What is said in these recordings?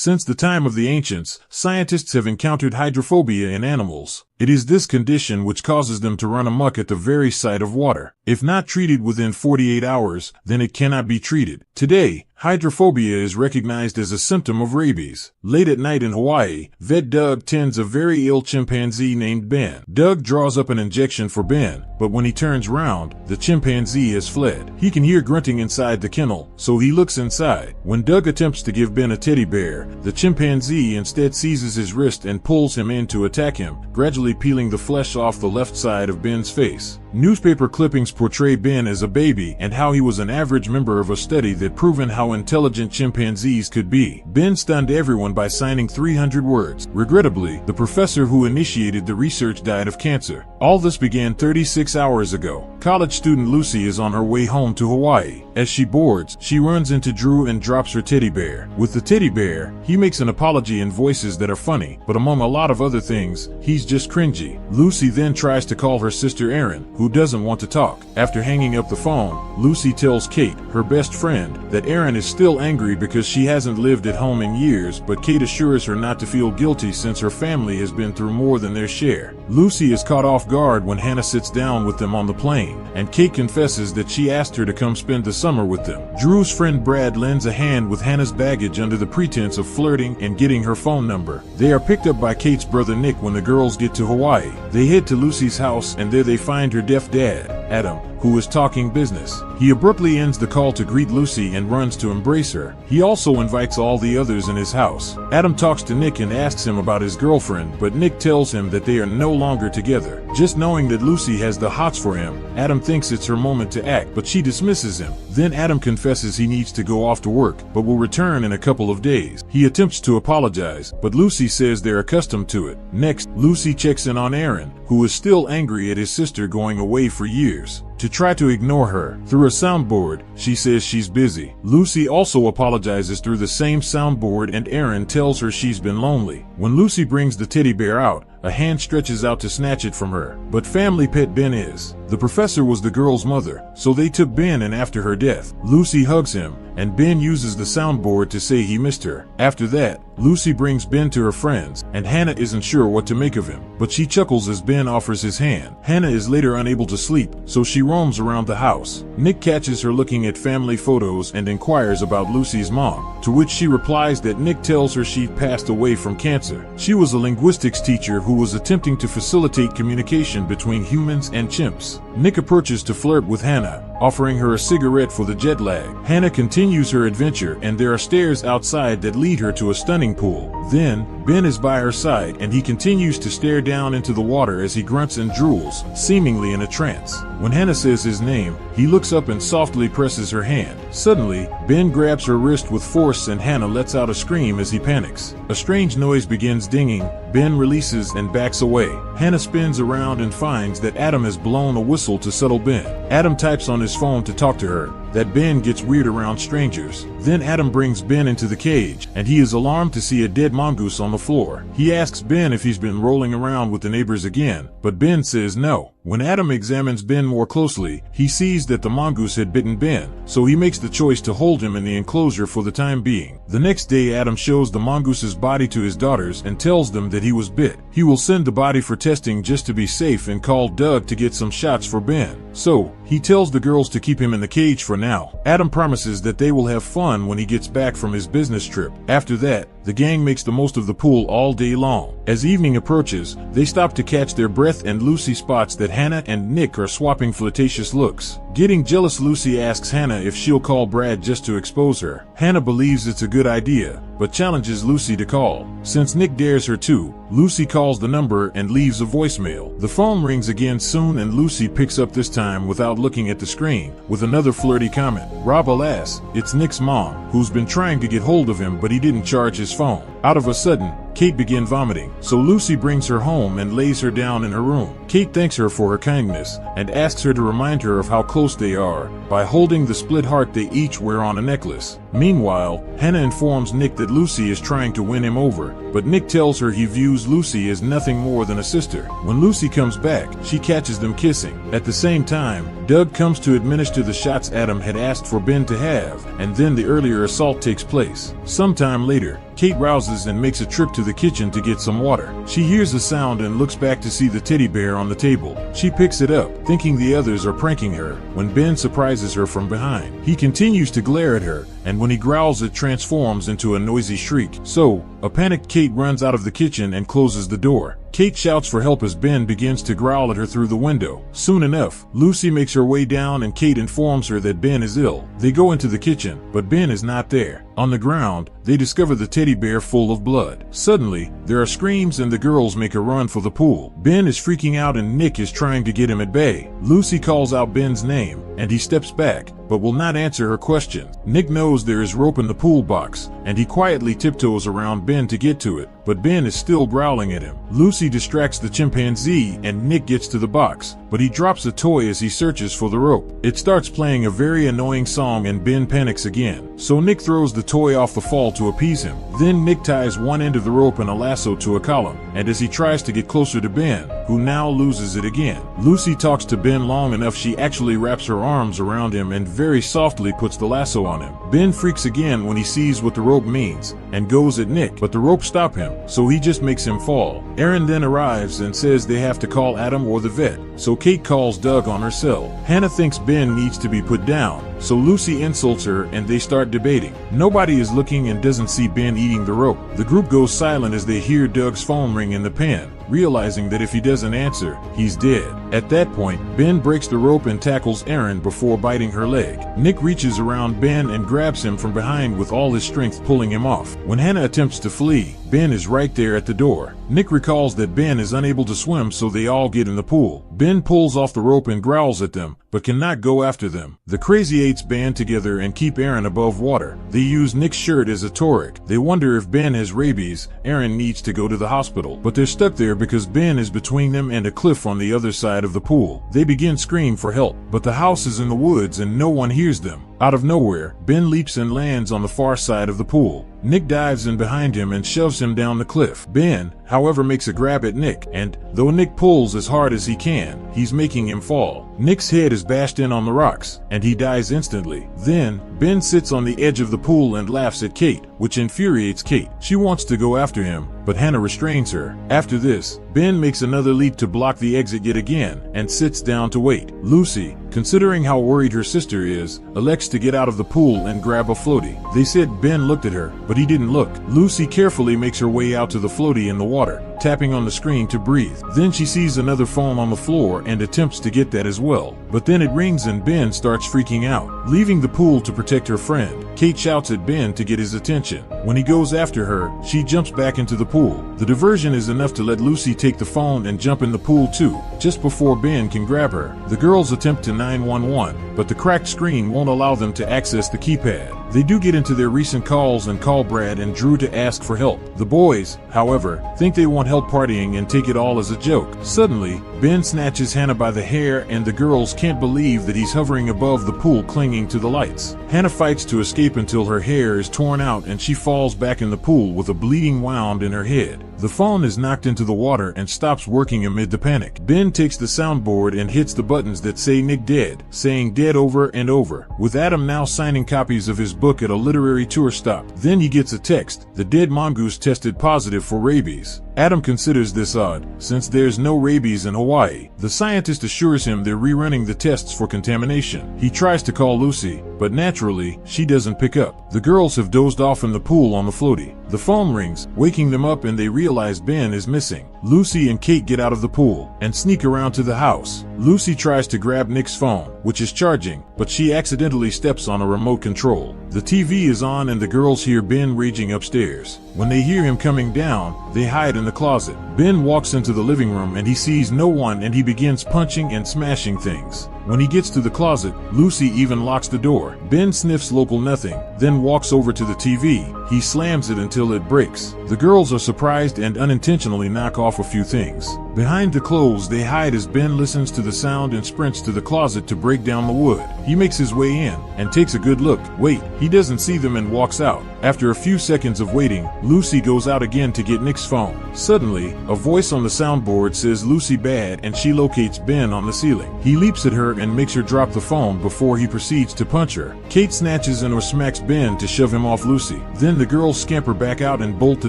Since the time of the ancients, scientists have encountered hydrophobia in animals. It is this condition which causes them to run amok at the very sight of water. If not treated within 48 hours, then it cannot be treated. Today, hydrophobia is recognized as a symptom of rabies. Late at night in Hawaii, vet Doug tends a very ill chimpanzee named Ben. Doug draws up an injection for Ben, but when he turns round, the chimpanzee has fled. He can hear grunting inside the kennel, so he looks inside. When Doug attempts to give Ben a teddy bear, the chimpanzee instead seizes his wrist and pulls him in to attack him, gradually peeling the flesh off the left side of Ben's face. Newspaper clippings portray Ben as a baby and how he was an average member of a study that proven how intelligent chimpanzees could be. Ben stunned everyone by signing 300 words. Regrettably, the professor who initiated the research died of cancer. All this began 36 hours ago. College student Lucy is on her way home to Hawaii. As she boards, she runs into Drew and drops her teddy bear. With the teddy bear, he makes an apology in voices that are funny, but among a lot of other things, he's just cringy. Lucy then tries to call her sister Erin, who doesn't want to talk. After hanging up the phone, Lucy tells Kate, her best friend, that Erin is still angry because she hasn't lived at home in years, but Kate assures her not to feel guilty since her family has been through more than their share. Lucy is caught off guard when Hannah sits down with them on the plane, and Kate confesses that she asked her to come spend the summer with them. Drew's friend Brad lends a hand with Hannah's baggage under the pretense of flirting and getting her phone number. They are picked up by Kate's brother Nick when the girls get to Hawaii. They head to Lucy's house and there they find her deaf dad, Adam, who is talking business. He abruptly ends the call to greet Lucy and runs to embrace her. He also invites all the others in his house. Adam talks to Nick and asks him about his girlfriend, but Nick tells him that they are no longer together. Just knowing that Lucy has the hots for him, Adam thinks it's her moment to act, but she dismisses him. Then Adam confesses he needs to go off to work, but will return in a couple of days. He attempts to apologize, but Lucy says they're accustomed to it. Next, Lucy checks in on Aaron, who is still angry at his sister going away for years. To try to ignore her, through a soundboard, she says she's busy. Lucy also apologizes through the same soundboard and Erin tells her she's been lonely. When Lucy brings the teddy bear out, a hand stretches out to snatch it from her, but family pet Ben is. The professor was the girl's mother, so they took Ben in after her death. Lucy hugs him, and Ben uses the soundboard to say he missed her. After that, Lucy brings Ben to her friends, and Hannah isn't sure what to make of him, but she chuckles as Ben offers his hand. Hannah is later unable to sleep, so she roams around the house. Nick catches her looking at family photos and inquires about Lucy's mom, to which she replies that Nick tells her she passed away from cancer. She was a linguistics teacher who was attempting to facilitate communication between humans and chimps. Nick approaches to flirt with Hannah, offering her a cigarette for the jet lag. Hannah continues her adventure and there are stairs outside that lead her to a stunning pool. Then, Ben is by her side and he continues to stare down into the water as he grunts and drools, seemingly in a trance. When Hannah says his name, he looks up and softly presses her hand. Suddenly, Ben grabs her wrist with force and Hannah lets out a scream as he panics. A strange noise begins dinging, Ben releases and backs away. Hannah spins around and finds that Adam has blown a whistle to settle Ben. Adam types on his phone to talk to her, that Ben gets weird around strangers. Then Adam brings Ben into the cage, and he is alarmed to see a dead mongoose on the floor. He asks Ben if he's been rolling around with the neighbors again, but Ben says no. When Adam examines Ben more closely, he sees that the mongoose had bitten Ben, so he makes the choice to hold him in the enclosure for the time being. The next day, Adam shows the mongoose's body to his daughters and tells them that he was bit. He will send the body for testing just to be safe and call Doug to get some shots for Ben. So, he tells the girls to keep him in the cage for now. Adam promises that they will have fun when he gets back from his business trip. After that, the gang makes the most of the pool all day long. As evening approaches, they stop to catch their breath and Lucy spots that Hannah and Nick are swapping flirtatious looks. Getting jealous, Lucy asks Hannah if she'll call Brad just to expose her. Hannah believes it's a good idea, but challenges Lucy to call. Since Nick dares her to, Lucy calls the number and leaves a voicemail. The phone rings again soon and Lucy picks up this time without looking at the screen, with another flirty comment. Rob, alas, it's Nick's mom, who's been trying to get hold of him but he didn't charge his phone. Out of a sudden, Kate begins vomiting, so Lucy brings her home and lays her down in her room. Kate thanks her for her kindness and asks her to remind her of how close they are by holding the split heart they each wear on a necklace. Meanwhile, Hannah informs Nick that Lucy is trying to win him over, but Nick tells her he views Lucy as nothing more than a sister. When Lucy comes back, she catches them kissing. At the same time, Doug comes to administer the shots Adam had asked for Ben to have, and then the earlier assault takes place. Sometime later, Kate rouses and makes a trip to the kitchen to get some water. She hears a sound and looks back to see the teddy bear on the table. She picks it up, thinking the others are pranking her, when Ben surprises her from behind. He continues to glare at her, and when he growls, it transforms into a noisy shriek. So, a panicked Kate runs out of the kitchen and closes the door. Kate shouts for help as Ben begins to growl at her through the window. Soon enough, Lucy makes her way down and Kate informs her that Ben is ill. They go into the kitchen, but Ben is not there. On the ground, they discover the teddy bear full of blood. Suddenly, there are screams and the girls make a run for the pool. Ben is freaking out and Nick is trying to get him at bay. Lucy calls out Ben's name, and he steps back, but will not answer her question. Nick knows there is rope in the pool box, and he quietly tiptoes around Ben to get to it, but Ben is still growling at him. Lucy distracts the chimpanzee and Nick gets to the box, but he drops a toy as he searches for the rope. It starts playing a very annoying song and Ben panics again, so Nick throws the toy off the fall to appease him. Then Nick ties one end of the rope in a lasso to a column, and as he tries to get closer to Ben, who now loses it again, Lucy talks to Ben long enough she actually wraps her arms around him and very softly puts the lasso on him. Ben freaks again when he sees what the rope means, and goes at Nick, but the rope stops him, so he just makes him fall. Aaron then arrives and says they have to call Adam or the vet, so Kate calls Doug on her cell. Hannah thinks Ben needs to be put down, so Lucy insults her and they start debating. Nobody is looking and doesn't see Ben eating the rope. The group goes silent as they hear Doug's phone ring in the pen, realizing that if he doesn't answer, he's dead. At that point, Ben breaks the rope and tackles Aaron before biting her leg. Nick reaches around Ben and grabs him from behind with all his strength, pulling him off. When Hannah attempts to flee, Ben is right there at the door. Nick recalls that Ben is unable to swim, so they all get in the pool. Ben pulls off the rope and growls at them, but cannot go after them. The Crazy Eights band together and keep Aaron above water. They use Nick's shirt as a toric. They wonder if Ben has rabies. Aaron needs to go to the hospital, but they're stuck there because Ben is between them and a cliff on the other side of the pool. They begin screaming for help, but the house is in the woods and no one hears them. Out of nowhere, Ben leaps and lands on the far side of the pool. Nick dives in behind him and shoves him down the cliff. Ben, however, makes a grab at Nick, and though Nick pulls as hard as he can, he's making him fall. Nick's head is bashed in on the rocks, and he dies instantly. Then, Ben sits on the edge of the pool and laughs at Kate, which infuriates Kate. She wants to go after him, but Hannah restrains her. After this, Ben makes another leap to block the exit yet again, and sits down to wait. Lucy, considering how worried her sister is, elects to get out of the pool and grab a floaty. They said Ben looked at her, but he didn't look. Lucy carefully makes her way out to the floaty in the water, tapping on the screen to breathe. Then she sees another phone on the floor and attempts to get that as well. But then it rings and Ben starts freaking out. Leaving the pool to protect her friend, Kate shouts at Ben to get his attention. When he goes after her, she jumps back into the pool. The diversion is enough to let Lucy take the phone and jump in the pool too, just before Ben can grab her. The girls attempt to 911, but the cracked screen won't allow them to access the keypad. They do get into their recent calls and call Brad and Drew to ask for help. The boys, however, think they want help partying and take it all as a joke. Suddenly, Ben snatches Hannah by the hair and the girls can't believe that he's hovering above the pool clinging to the lights. Hannah fights to escape until her hair is torn out and she falls back in the pool with a bleeding wound in her head. The phone is knocked into the water and stops working amid the panic. Ben takes the soundboard and hits the buttons that say Nick dead, saying dead over and over, with Adam now signing copies of his book at a literary tour stop. Then he gets a text: the dead mongoose tested positive for rabies. Adam considers this odd, since there's no rabies in Hawaii. The scientist assures him they're rerunning the tests for contamination. He tries to call Lucy, but naturally, she doesn't pick up. The girls have dozed off in the pool on the floaty. The phone rings, waking them up, and they realize Ben is missing. Lucy and Kate get out of the pool and sneak around to the house. Lucy tries to grab Nick's phone, which is charging, but she accidentally steps on a remote control. The TV is on and the girls hear Ben raging upstairs. When they hear him coming down, they hide in the closet. Ben walks into the living room and he sees no one and he begins punching and smashing things. When he gets to the closet, Lucy even locks the door. Ben sniffs local nothing, then walks over to the TV. He slams it until it breaks. The girls are surprised and unintentionally knock off a few things. Behind the clothes they hide as Ben listens to the sound and sprints to the closet to break down the wood. He makes his way in and takes a good look. Wait, he doesn't see them and walks out. After a few seconds of waiting, Lucy goes out again to get Nick's phone. Suddenly, a voice on the soundboard says Lucy bad and she locates Ben on the ceiling. He leaps at her and makes her drop the phone before he proceeds to punch her. Kate snatches and or smacks Ben to shove him off Lucy. Then the girls scamper back out and bolt the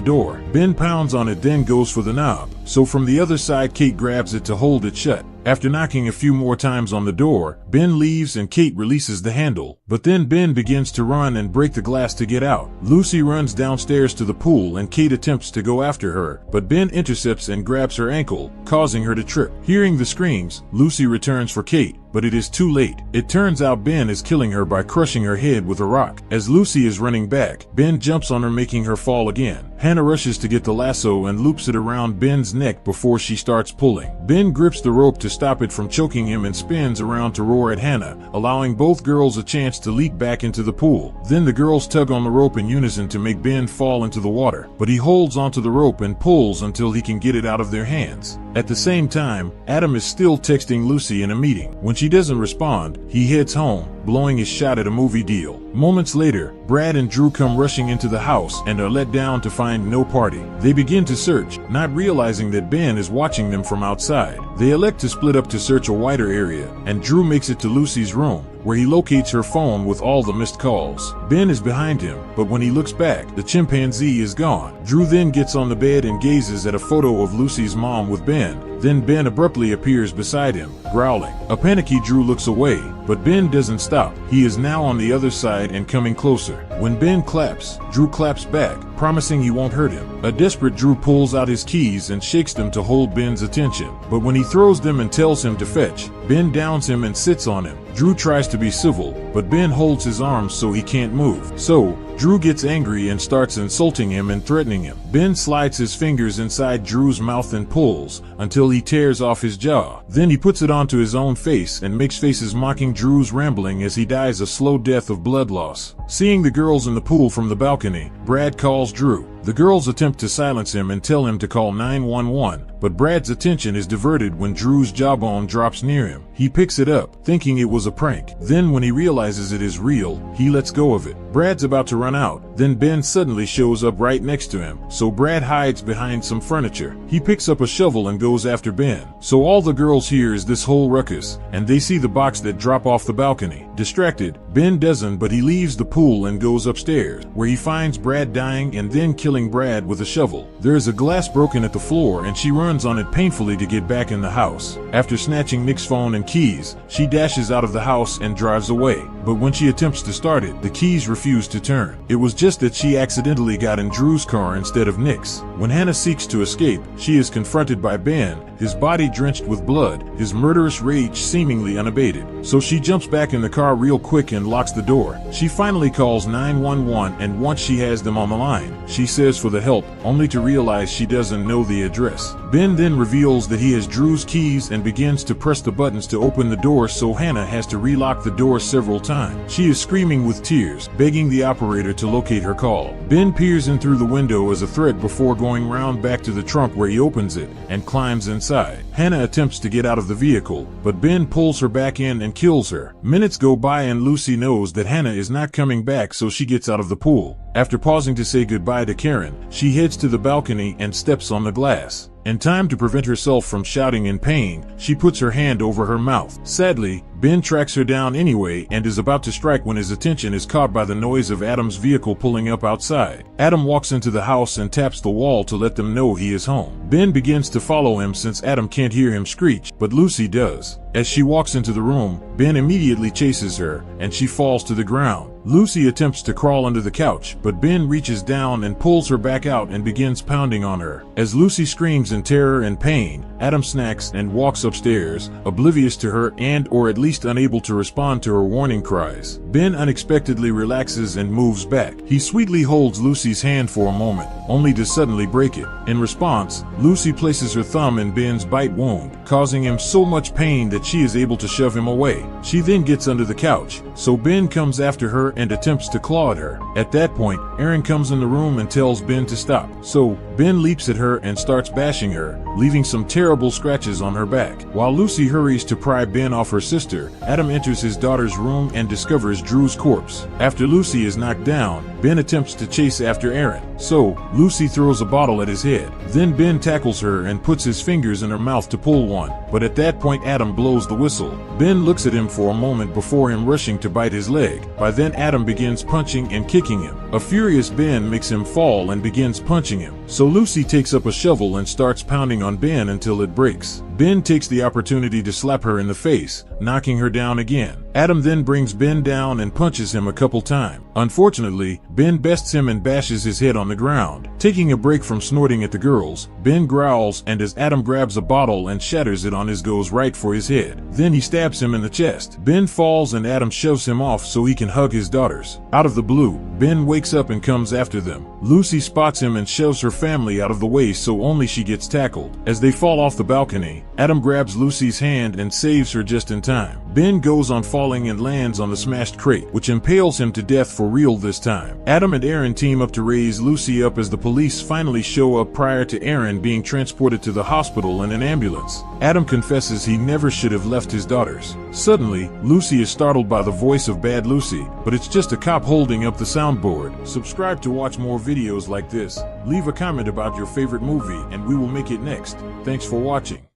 door. Ben pounds on it, then goes for the knob. So from the other side, Kate grabs it to hold it shut. After knocking a few more times on the door, Ben leaves and Kate releases the handle. But then Ben begins to run and break the glass to get out. Lucy runs downstairs to the pool and Kate attempts to go after her, but Ben intercepts and grabs her ankle, causing her to trip. Hearing the screams, Lucy returns for Kate, but it is too late. It turns out Ben is killing her by crushing her head with a rock. As Lucy is running back, Ben jumps on her, making her fall again. Hannah rushes to get the lasso and loops it around Ben's neck before she starts pulling. Ben grips the rope to stop it from choking him and spins around to roar at Hannah, allowing both girls a chance to leap back into the pool. Then the girls tug on the rope in unison to make Ben fall into the water, but he holds onto the rope and pulls until he can get it out of their hands. At the same time, Adam is still texting Lucy in a meeting. When she doesn't respond, he heads home, blowing his shot at a movie deal. Moments later, Brad and Drew come rushing into the house and are let down to find no party. They begin to search, not realizing that Ben is watching them from outside. They elect to split up to search a wider area, and Drew makes it to Lucy's room, where he locates her phone with all the missed calls. Ben is behind him, but when he looks back, the chimpanzee is gone. Drew then gets on the bed and gazes at a photo of Lucy's mom with Ben. Then Ben abruptly appears beside him, growling. A panicky Drew looks away, but Ben doesn't stop. He is now on the other side and coming closer. When Ben claps, Drew claps back, promising he won't hurt him. A desperate Drew pulls out his keys and shakes them to hold Ben's attention. But when he throws them and tells him to fetch, Ben downs him and sits on him. Drew tries to be civil, but Ben holds his arms so he can't move. So, Drew gets angry and starts insulting him and threatening him. Ben slides his fingers inside Drew's mouth and pulls until he tears off his jaw. Then he puts it onto his own face and makes faces mocking Drew's rambling as he dies a slow death of blood loss. Seeing the girls in the pool from the balcony, Brad calls Drew. The girls attempt to silence him and tell him to call 911, but Brad's attention is diverted when Drew's jawbone drops near him. He picks it up, thinking it was a prank. Then when he realizes it is real, he lets go of it. Brad's about to run out, then Ben suddenly shows up right next to him, so Brad hides behind some furniture. He picks up a shovel and goes after Ben. So all the girls hear is this whole ruckus, and they see the box that drop off the balcony. Distracted, Ben doesn't, but he leaves the pool and goes upstairs, where he finds Brad dying and then killing Brad with a shovel. There is a glass broken at the floor and she runs on it painfully to get back in the house. After snatching Nick's phone and keys, she dashes out of the house and drives away. But when she attempts to start it, the keys refuse to turn. It was just that she accidentally got in Drew's car instead of Nick's. When Hannah seeks to escape, she is confronted by Ben, his body drenched with blood, his murderous rage seemingly unabated. So she jumps back in the car real quick and locks the door. She finally calls 911, and once she has them on the line, she says for the help, only to realize she doesn't know the address. Ben then reveals that he has Drew's keys and begins to press the buttons to open the door, so Hannah has to relock the door several times. She is screaming with tears, begging the operator to locate her call. Ben peers in through the window as a threat before going round back to the trunk, where he opens it and climbs inside. Hannah attempts to get out of the vehicle, but Ben pulls her back in and kills her. Minutes go by and Lucy knows that Hannah is not coming back, so she gets out of the pool. After pausing to say goodbye to Karen, she heads to the balcony and steps on the glass. In time to prevent herself from shouting in pain, she puts her hand over her mouth. Sadly, Ben tracks her down anyway and is about to strike when his attention is caught by the noise of Adam's vehicle pulling up outside. Adam walks into the house and taps the wall to let them know he is home. Ben begins to follow him since Adam can't hear him screech, but Lucy does. As she walks into the room, Ben immediately chases her, and she falls to the ground. Lucy attempts to crawl under the couch, but Ben reaches down and pulls her back out and begins pounding on her. As Lucy screams in terror and pain, Adam snacks and walks upstairs, oblivious to her and or at least unable to respond to her warning cries. Ben unexpectedly relaxes and moves back. He sweetly holds Lucy's hand for a moment, only to suddenly break it. In response, Lucy places her thumb in Ben's bite wound, causing him so much pain that she is able to shove him away. She then gets under the couch, so Ben comes after her and attempts to claw at her. At that point, point, Erin comes in the room and tells Ben to stop. So, Ben leaps at her and starts bashing her, leaving some terrible scratches on her back. While Lucy hurries to pry Ben off her sister, Adam enters his daughter's room and discovers Drew's corpse. After Lucy is knocked down, Ben attempts to chase after Erin. So, Lucy throws a bottle at his head. Then Ben tackles her and puts his fingers in her mouth to pull one. But at that point Adam blows the whistle. Ben looks at him for a moment before him rushing to bite his leg. By then Adam begins punching and kicking him. A furious Ben makes him fall and begins punching him. So Lucy takes up a shovel and starts pounding on Ben until it breaks. Ben takes the opportunity to slap her in the face, knocking her down again. Adam then brings Ben down and punches him a couple times. Unfortunately, Ben bests him and bashes his head on the ground. Taking a break from snorting at the girls, Ben growls, and as Adam grabs a bottle and shatters it on his, goes right for his head. Then he stabs him in the chest. Ben falls and Adam shoves him off so he can hug his daughters. Out of the blue, Ben wakes up and comes after them. Lucy spots him and shoves her family out of the way so only she gets tackled. As they fall off the balcony, Adam grabs Lucy's hand and saves her just in time. Ben goes on falling and lands on the smashed crate, which impales him to death for real this time. Adam and Erin team up to raise Lucy up as the police finally show up prior to Erin being transported to the hospital in an ambulance. Adam confesses he never should have left his daughters. Suddenly, Lucy is startled by the voice of Bad Lucy, but it's just a cop holding up the soundboard. Subscribe to watch more videos like this. Leave a comment about your favorite movie and we will make it next. Thanks for watching.